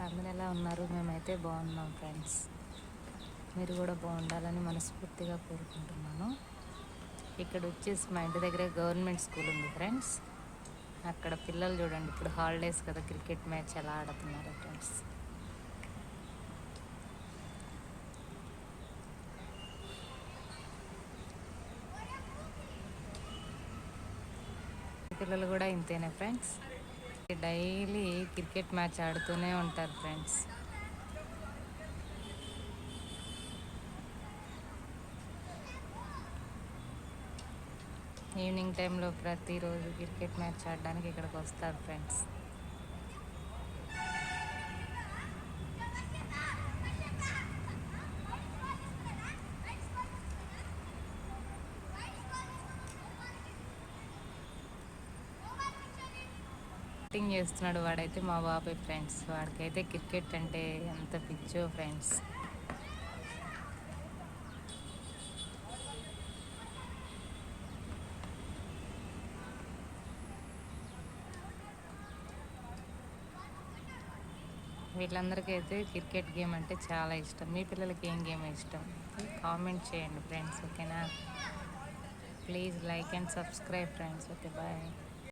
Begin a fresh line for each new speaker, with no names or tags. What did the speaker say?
అందరూ ఎలా ఉన్నారు? మేమైతే బాగున్నాం ఫ్రెండ్స్. మీరు కూడా బాగుండాలని మనస్ఫూర్తిగా కోరుకుంటున్నాను. ఇక్కడ వచ్చేసి మా ఇంటి దగ్గర గవర్నమెంట్ స్కూల్ ఉంది ఫ్రెండ్స్. అక్కడ పిల్లలు చూడండి, ఇప్పుడు హాలిడేస్ కదా, క్రికెట్ మ్యాచ్ ఎలా ఆడుతున్నారు ఫ్రెండ్స్. పిల్లలు కూడా ఇంతేనే ఫ్రెండ్స్, డైలీ క్రికెట్ మ్యాచ్ ఆడుతూనే ఉంటారు ఫ్రెండ్స్. ఈవినింగ్ టైంలో ప్రతిరోజు క్రికెట్ మ్యాచ్ ఆడడానికి ఇక్కడికి వస్తారు ఫ్రెండ్స్. బ్యాటింగ్ చేస్తున్నాడు వాడైతే మా బాబాయ్ ఫ్రెండ్స్. వాడికైతే క్రికెట్ అంటే ఎంత పిచ్చో ఫ్రెండ్స్. వీళ్ళందరికీ అయితే క్రికెట్ గేమ్ అంటే చాలా ఇష్టం. మీ పిల్లలకి ఏం గేమ్ ఇష్టం కామెంట్ చేయండి ఫ్రెండ్స్, ఓకేనా? Please like and subscribe friends. Okay, bye.